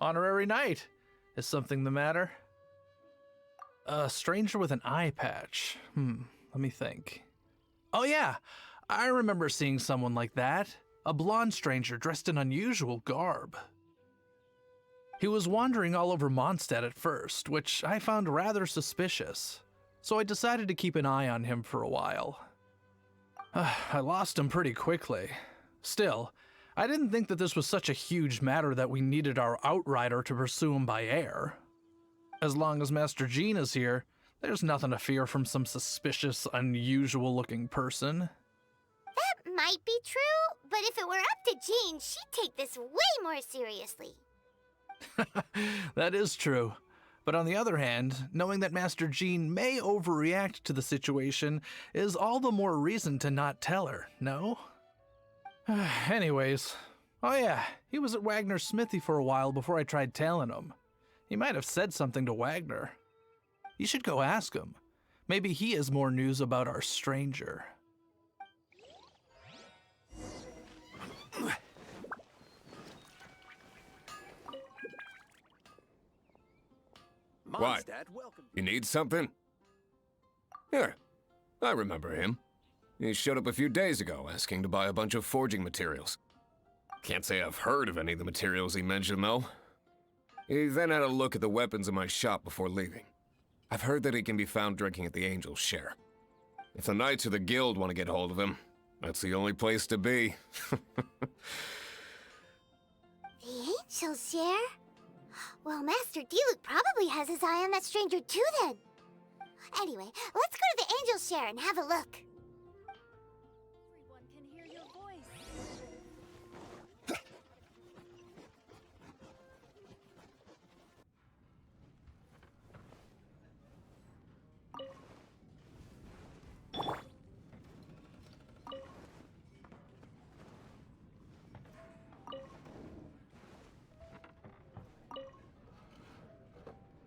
Honorary knight. Is something the matter? A stranger with an eye patch. Let me think. Oh yeah, I remember seeing someone like that. A blonde stranger dressed in unusual garb. He was wandering all over Mondstadt at first, which I found rather suspicious, so I decided to keep an eye on him for a while. I lost him pretty quickly. Still, I didn't think that this was such a huge matter that we needed our outrider to pursue him by air. As long as Master Jean is here, there's nothing to fear from some suspicious, unusual-looking person. That might be true, but if it were up to Jean, she'd take this way more seriously. That is true. But on the other hand, knowing that Master Jean may overreact to the situation is all the more reason to not tell her, no? Anyways, oh yeah, he was at Wagner's smithy for a while before I tried tailing him. He might have said something to Wagner. You should go ask him. Maybe he has more news about our stranger. What? You need something? Here, I remember him. He showed up a few days ago asking to buy a bunch of forging materials. Can't say I've heard of any of the materials he mentioned, though. He then had a look at the weapons in my shop before leaving. I've heard that he can be found drinking at the Angel's Share. If the Knights of the Guild want to get hold of him, that's the only place to be. The Angel's Share? Well, Master Diluc probably has his eye on that stranger too, then. Anyway, let's go to the Angel's Share and have a look. Everyone can hear your voice.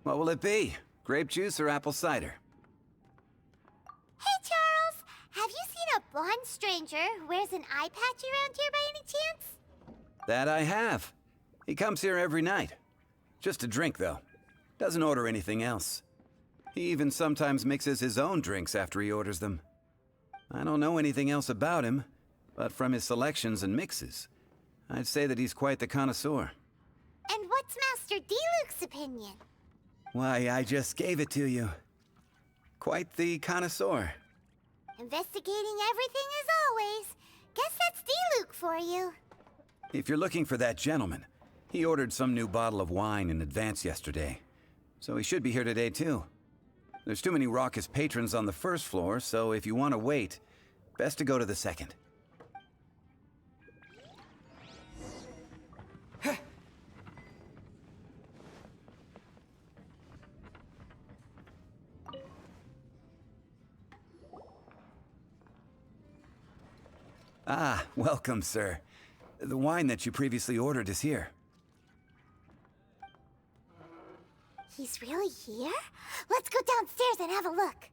What will it be? Grape juice or apple cider? Hey, Charles! Have you seen a blonde stranger who wears an eye patch around here by any chance? That I have. He comes here every night. Just a drink, though. Doesn't order anything else. He even sometimes mixes his own drinks after he orders them. I don't know anything else about him, but from his selections and mixes, I'd say that he's quite the connoisseur. And what's Master Diluc's opinion? Why, I just gave it to you. Quite the connoisseur. Investigating everything as always. Guess that's Diluc for you. If you're looking for that gentleman, he ordered some new bottle of wine in advance yesterday, so he should be here today too. There's too many raucous patrons on the first floor, so if you want to wait, best to go to the second. Ah, welcome, sir. The wine that you previously ordered is here. He's really here? Let's go downstairs and have a look.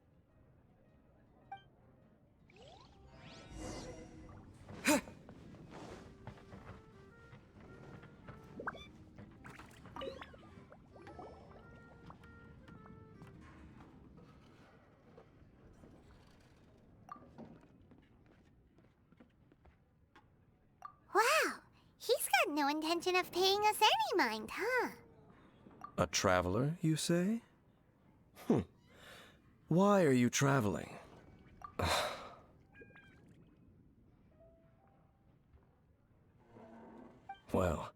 Wow, he's got no intention of paying us any mind, huh? A traveler, you say? Why are you traveling? Well,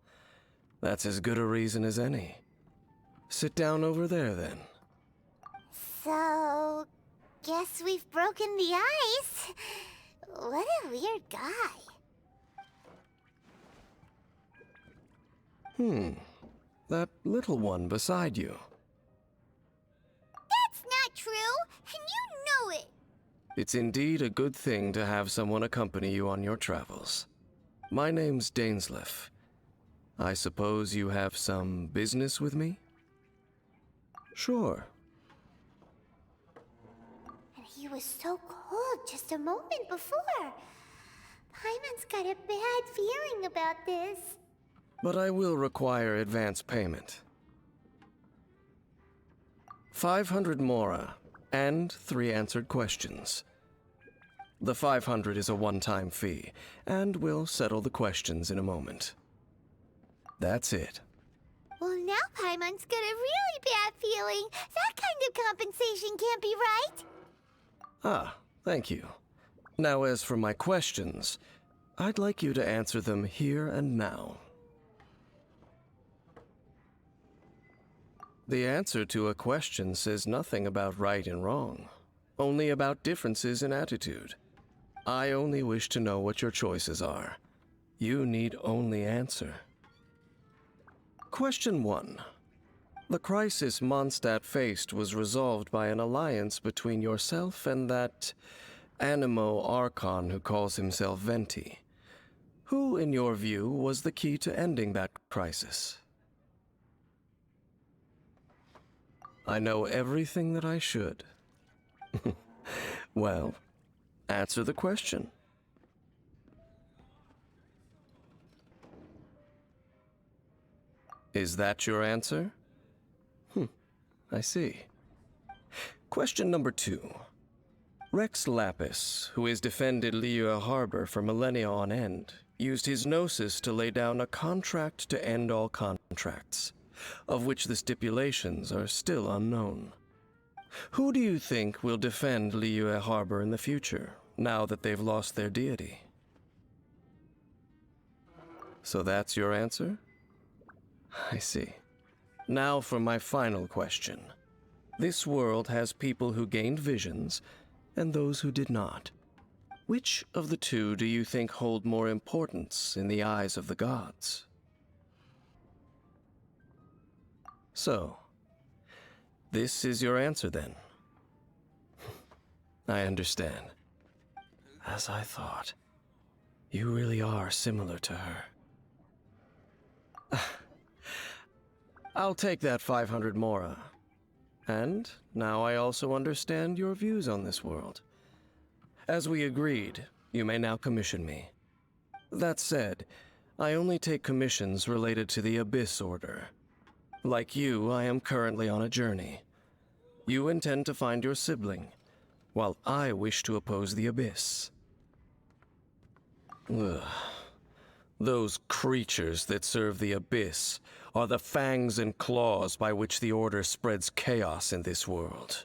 that's as good a reason as any. Sit down over there, then. So, guess we've broken the ice. What a weird guy. That little one beside you. That's not true, and you know it. It's indeed a good thing to have someone accompany you on your travels. My name's Dainslef. I suppose you have some business with me? Sure. And he was so cold just a moment before. Paimon's got a bad feeling about this. but I will require advance payment. 500 mora, and 3 answered questions. The 500 is a one-time fee, and we'll settle the questions in a moment. That's it. Well, now Paimon's got a really bad feeling. That kind of compensation can't be right. Ah, thank you. Now as for my questions, I'd like you to answer them here and now. The answer to a question says nothing about right and wrong, only about differences in attitude. I only wish to know what your choices are. You need only answer. Question 1. The crisis Mondstadt faced was resolved by an alliance between yourself and that Animo Archon who calls himself Venti. Who, in your view, was the key to ending that crisis? I know everything that I should. Well, answer the question. Is that your answer? I see. Question number 2. Rex Lapis, who has defended Liyue Harbor for millennia on end, used his gnosis to lay down a contract to end all contracts, of which the stipulations are still unknown. Who do you think will defend Liyue Harbor in the future, now that they've lost their deity? So that's your answer? I see. Now for my final question. This world has people who gained visions, and those who did not. Which of the two do you think hold more importance in the eyes of the gods? So, this is your answer then? I understand. As I thought. You really are similar to her. I'll take that 500 mora. And now I also understand your views on this world. As we agreed, you may now commission me. That said, I only take commissions related to the Abyss Order. Like you, I am currently on a journey. You intend to find your sibling, while I wish to oppose the Abyss. Ugh. Those creatures that serve the Abyss are the fangs and claws by which the Order spreads chaos in this world.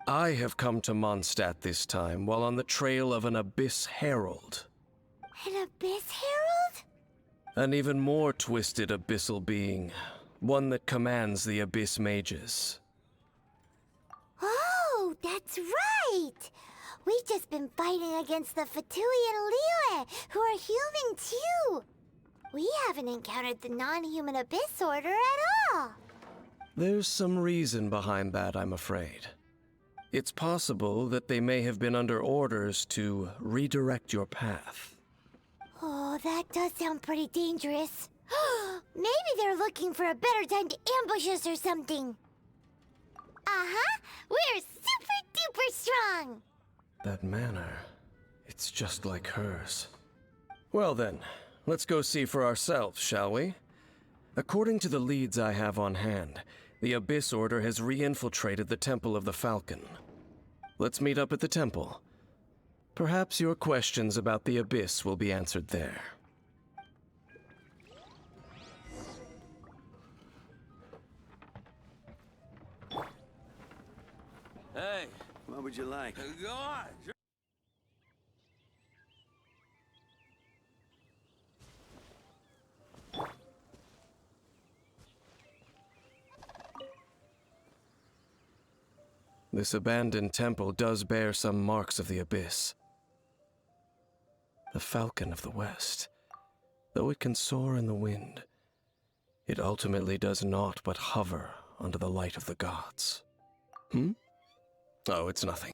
I have come to Mondstadt this time while on the trail of an Abyss Herald. An Abyss Herald? An even more twisted abyssal being, one that commands the Abyss Mages. Oh, that's right! We've just been fighting against the Fatui and Liyue, who are human too! We haven't encountered the non-human Abyss Order at all! There's some reason behind that, I'm afraid. It's possible that they may have been under orders to redirect your path. Oh, that does sound pretty dangerous. Maybe they're looking for a better time to ambush us or something. Uh-huh! We're super-duper strong! That manner, it's just like hers. Well then, let's go see for ourselves, shall we? According to the leads I have on hand, the Abyss Order has re-infiltrated the Temple of the Falcon. Let's meet up at the temple. Perhaps your questions about the Abyss will be answered there. Hey, what would you like? Go on. This abandoned temple does bear some marks of the Abyss. The Falcon of the West. Though it can soar in the wind, it ultimately does naught but hover under the light of the gods. Oh, it's nothing.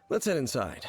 Let's head inside.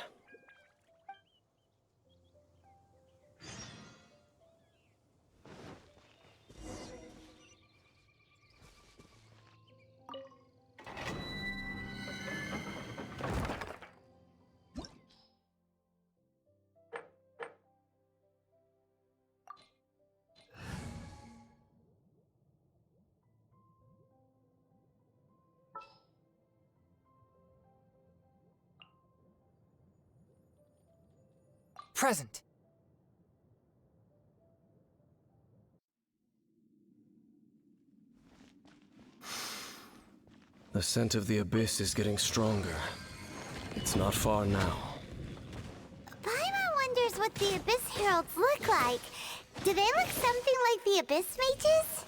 present. The scent of the abyss is getting stronger. It's not far now. Paimon wonders what the Abyss Heralds look like. Do they look something like the Abyss Mages?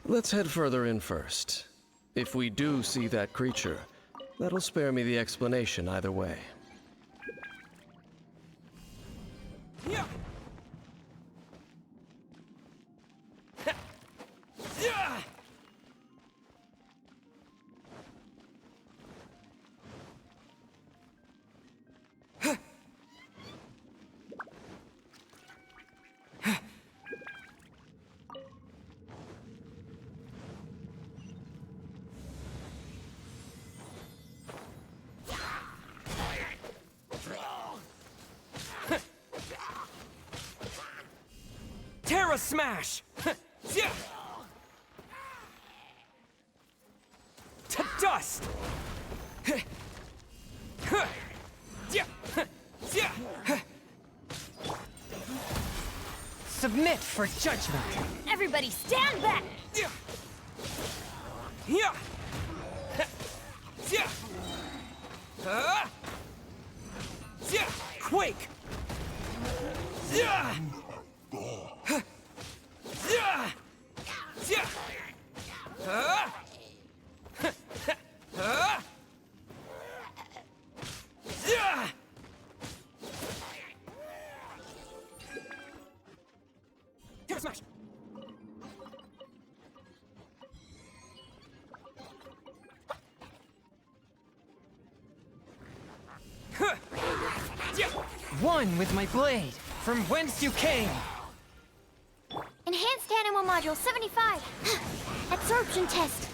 Let's head further in first. If we do see that creature, that'll spare me the explanation either way. Yeah. Terra Smash! To dust! Submit for judgment! Everybody stand back! Quake! Terra Smash! One with my blade, from whence you came! Enhanced Animal Module 75. Absorption test.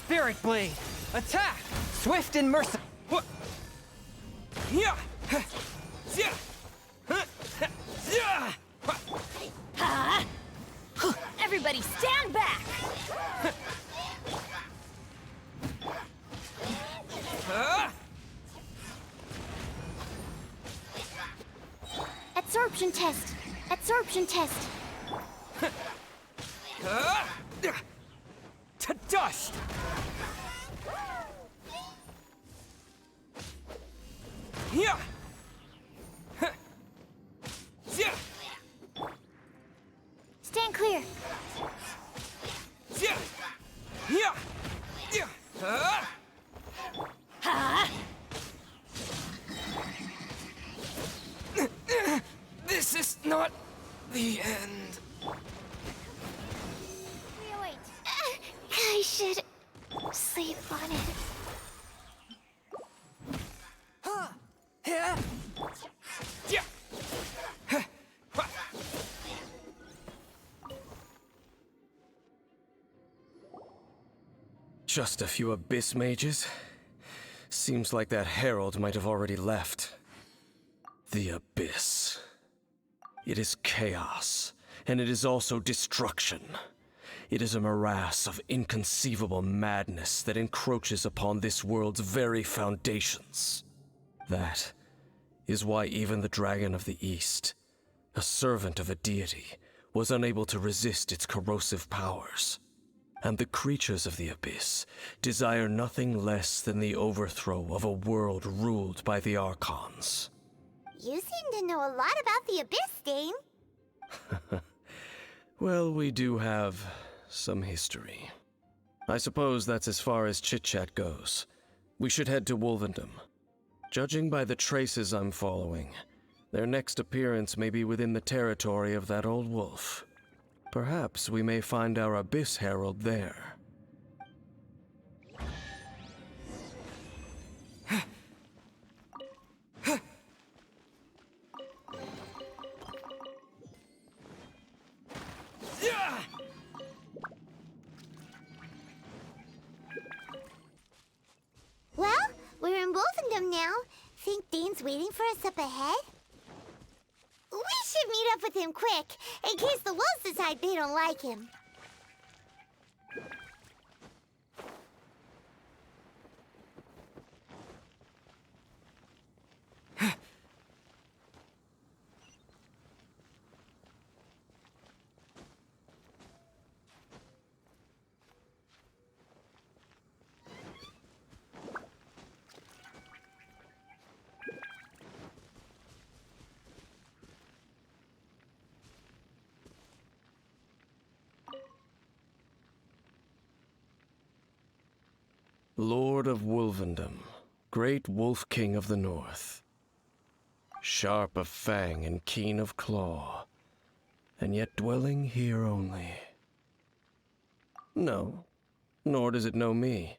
Spirit Blade! Attack! Swift and merciful! Everybody stand back! Absorption test. Absorption test. To dust! Stand clear. This is not the end. Wait. I should sleep on it. Just a few abyss mages? Seems like that herald might have already left. The abyss. It is chaos, and it is also destruction. It is a morass of inconceivable madness that encroaches upon this world's very foundations. That is why even the Dragon of the East, a servant of a deity, was unable to resist its corrosive powers. And the creatures of the abyss desire nothing less than the overthrow of a world ruled by the Archons. You seem to know a lot about the Abyss, Dane. Well, we do have some history. I suppose that's as far as chit-chat goes. We should head to Wolvendom. Judging by the traces I'm following, their next appearance may be within the territory of that old wolf. Perhaps we may find our Abyss Herald there. waiting for us up ahead? We should meet up with him quick, in case the wolves decide they don't like him. Lord of Wolvendom, great Wolf King of the North. Sharp of fang and keen of claw, and yet dwelling here only. No, nor does it know me.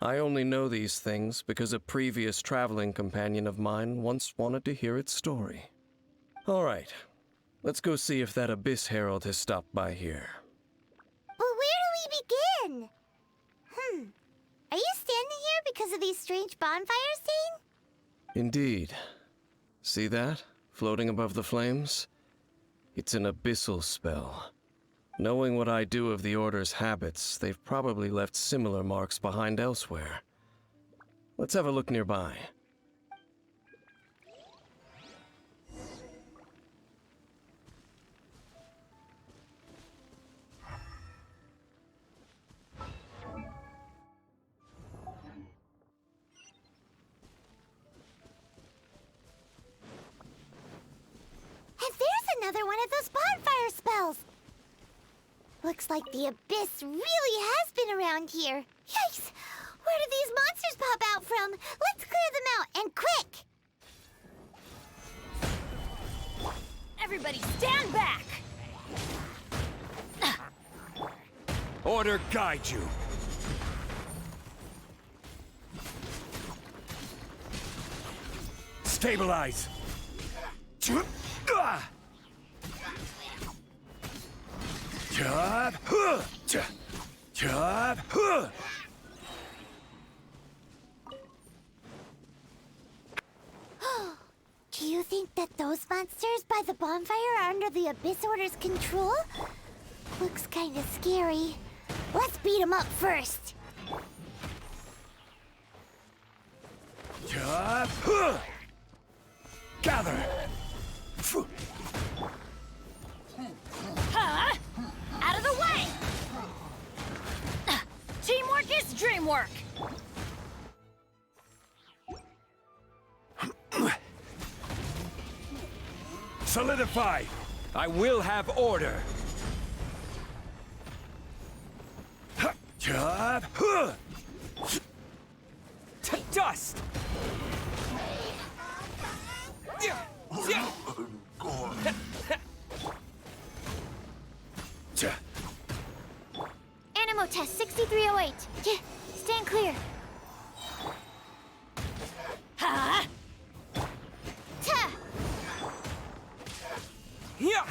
I only know these things because a previous traveling companion of mine once wanted to hear its story. All right, let's go see if that Abyss Herald has stopped by here. But where do we begin? Are you standing here because of these strange bonfires, Dane? Indeed. See that, floating above the flames? It's an abyssal spell. Knowing what I do of the Order's habits, they've probably left similar marks behind elsewhere. Let's have a look nearby. And there's another one of those bonfire spells! Looks like the Abyss really has been around here. Yikes! Where did these monsters pop out from? Let's clear them out, and quick! Everybody stand back! Order guide you. Stabilize. Do you think that those monsters by the bonfire are under the Abyss Order's control? Looks kinda scary. Let's beat them up first. Gather. Huh? Out of the way! Teamwork is dreamwork! Solidify. I will have order. To dust. Animo test 6308. Yeah, stand clear. Huh? Ta! Yeah.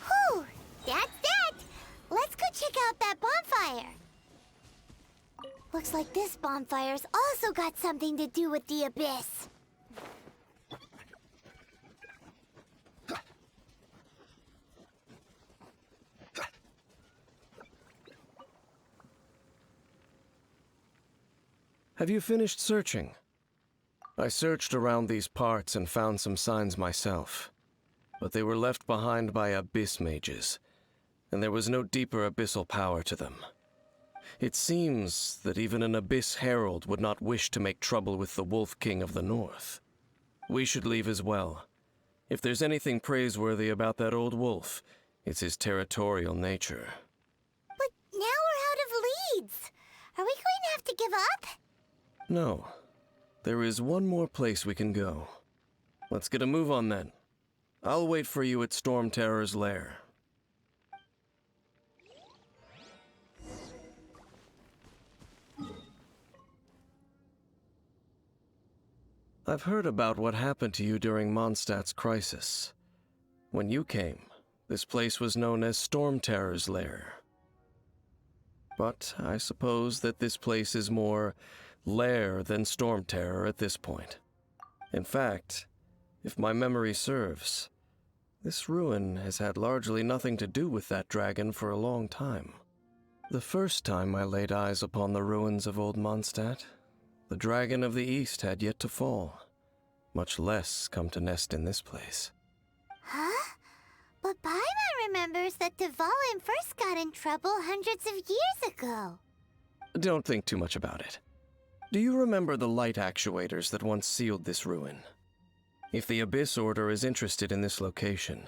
Whew, that's that. Let's go check out that bonfire. Looks like this bonfire's also got something to do with the Abyss. Have you finished searching? I searched around these parts and found some signs myself, but they were left behind by Abyss mages, and there was no deeper abyssal power to them. It seems that even an Abyss Herald would not wish to make trouble with the Wolf King of the North. We should leave as well. If there's anything praiseworthy about that old wolf, it's his territorial nature. But now we're out of leads. Are we going to have to give up? No. There is one more place we can go. Let's get a move on then. I'll wait for you at Storm Terror's lair. I've heard about what happened to you during Mondstadt's crisis. When you came, this place was known as Storm Terror's lair. but I suppose that this place is more lair than storm terror at this point. In fact, if my memory serves, this ruin has had largely nothing to do with that dragon for a long time. The first time I laid eyes upon the ruins of Old Mondstadt, the dragon of the East had yet to fall, much less come to nest in this place. Huh? But Paimon remembers that Dvalin first got in trouble hundreds of years ago. Don't think too much about it. Do you remember the light actuators that once sealed this ruin? If the Abyss Order is interested in this location,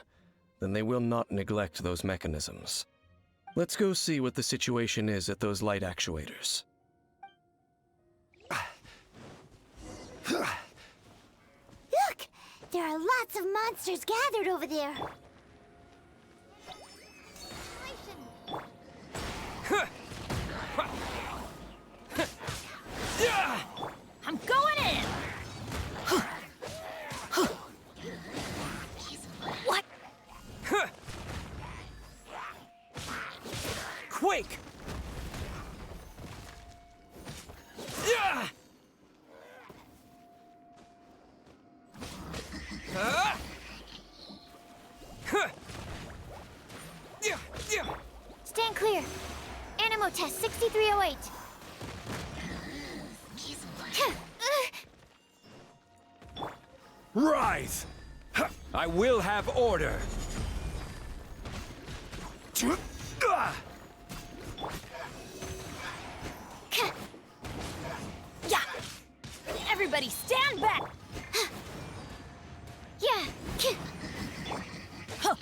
then they will not neglect those mechanisms. Let's go see what the situation is at those light actuators. Look! There are lots of monsters gathered over there. I'm going in! What? Quake! Yeah! Stand clear. Animo test 6308. Rise! I will have order! Yeah! Everybody stand back! Yeah. Huh.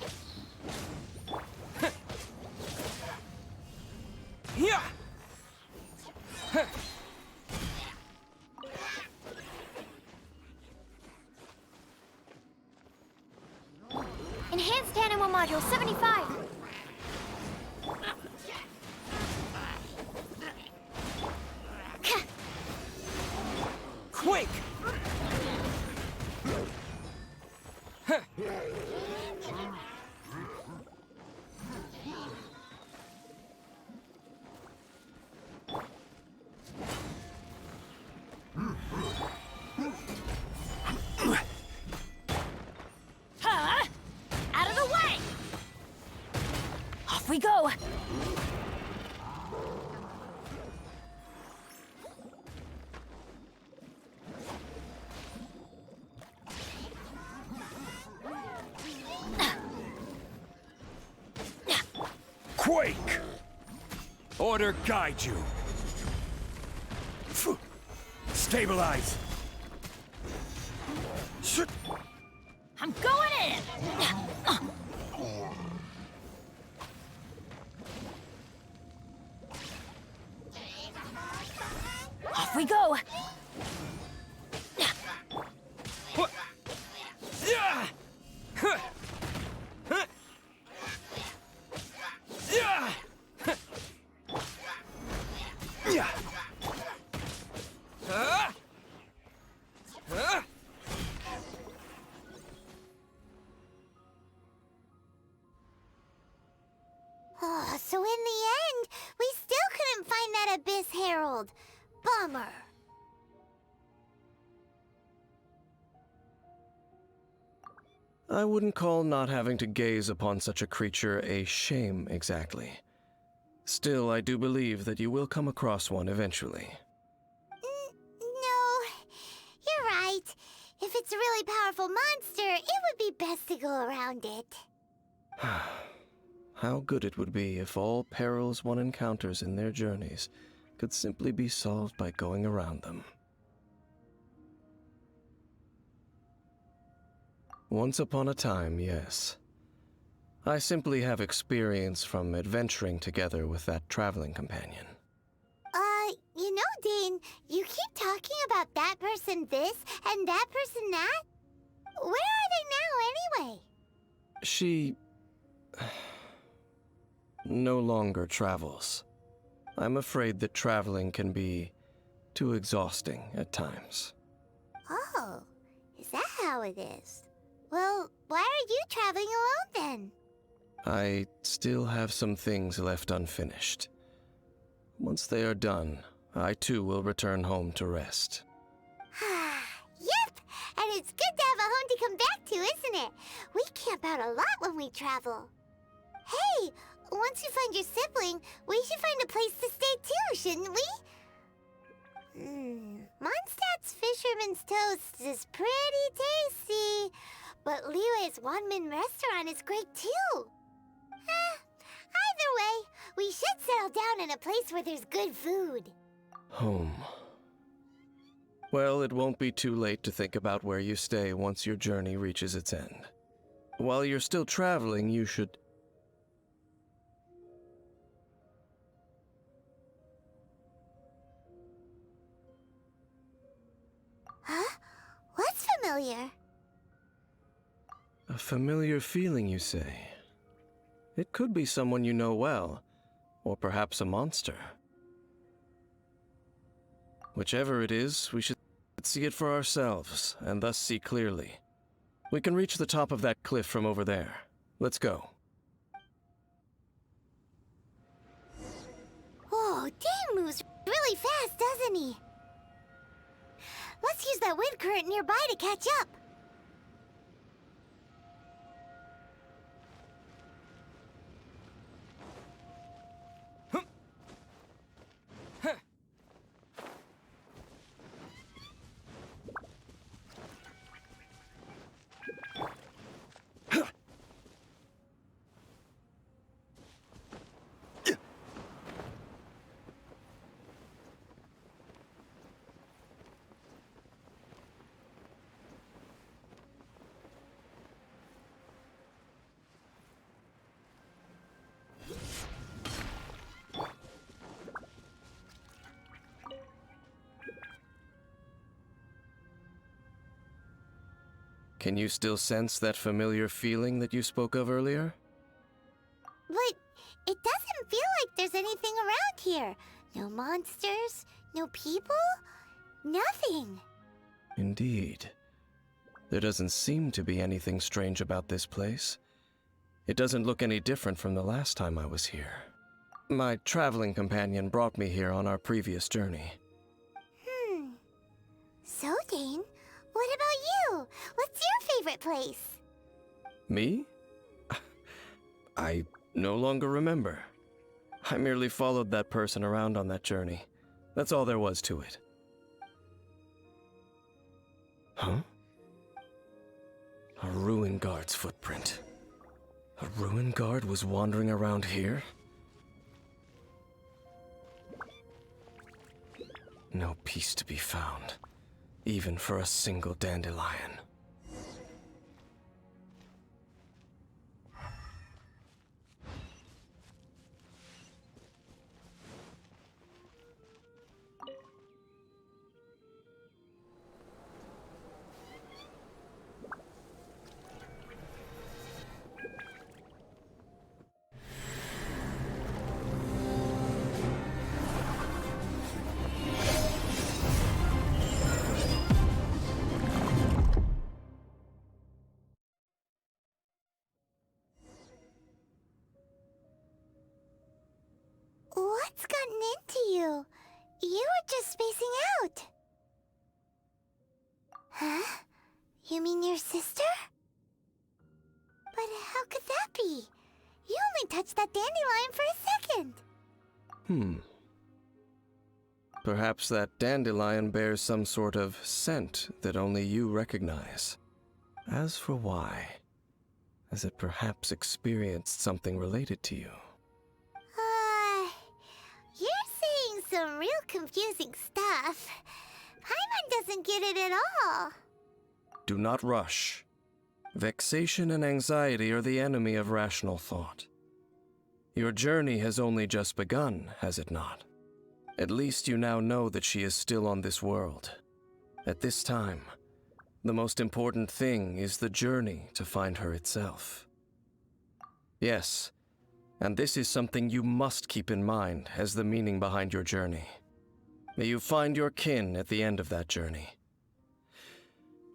Yeah! Enhanced Animo Module 75. Quake! Huh? Out of the way! Off we go! Quake! Order guide you. Stabilize. I'm going in! Off we go! Yeah! Yeah! Yeah! Oh, so in the end, we still couldn't find that Abyss Herald. Bummer. I wouldn't call not having to gaze upon such a creature a shame exactly. Still, I do believe that you will come across one eventually. No, you're right. If it's a really powerful monster, it would be best to go around it. How good it would be if all perils one encounters in their journeys could simply be solved by going around them. Once upon a time, yes. I simply have experience from adventuring together with that traveling companion. You know, Dane, you keep talking about that person this and that person that. Where are they now, anyway? She no longer travels. I'm afraid that traveling can be too exhausting at times. Oh, is that how it is? Well, why are you traveling alone then? I still have some things left unfinished. Once they are done, I too will return home to rest. Yep, and it's good to have a home to come back to, isn't it? We camp out a lot when we travel. Hey, once you find your sibling, we should find a place to stay too, shouldn't we? Mondstadt's Fisherman's Toast is pretty tasty, but Liyue's one-man restaurant is great too. Either way, we should settle down in a place where there's good food. Home. Well, it won't be too late to think about where you stay once your journey reaches its end. While you're still traveling, you should... Huh? What's familiar? A familiar feeling, you say? It could be someone you know well, or perhaps a monster. Whichever it is, we should see it for ourselves, and thus see clearly. We can reach the top of that cliff from over there. Let's go. Whoa, Dane moves really fast, doesn't he? Let's use that wind current nearby to catch up. Can you still sense that familiar feeling that you spoke of earlier? But it doesn't feel like there's anything around here. No monsters, no people, nothing. Indeed. There doesn't seem to be anything strange about this place. It doesn't look any different from the last time I was here. My traveling companion brought me here on our previous journey. So, Dane, what about you? What's your favorite place? Me? I no longer remember. I merely followed that person around on that journey. That's all there was to it. Huh? A ruin guard's footprint. A ruin guard was wandering around here? No peace to be found, even for a single dandelion. What's gotten into you? You were just spacing out. Huh? You mean your sister? But how could that be? You only touched that dandelion for a second. Perhaps that dandelion bears some sort of scent that only you recognize. As for why, has it perhaps experienced something related to you? You're saying some real confusing stuff. Paimon doesn't get it at all. Do not rush. Vexation and anxiety are the enemy of rational thought. Your journey has only just begun, has it not? At least you now know that she is still on this world. At this time, the most important thing is the journey to find her itself. Yes, and this is something you must keep in mind as the meaning behind your journey. May you find your kin at the end of that journey.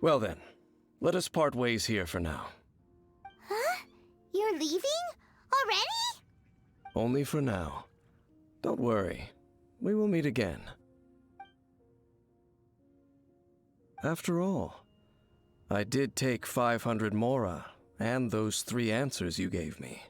Well then, let us part ways here for now. Huh? You're leaving? Already? Only for now. Don't worry. We will meet again. After all, I did take 500 mora and those 3 answers you gave me.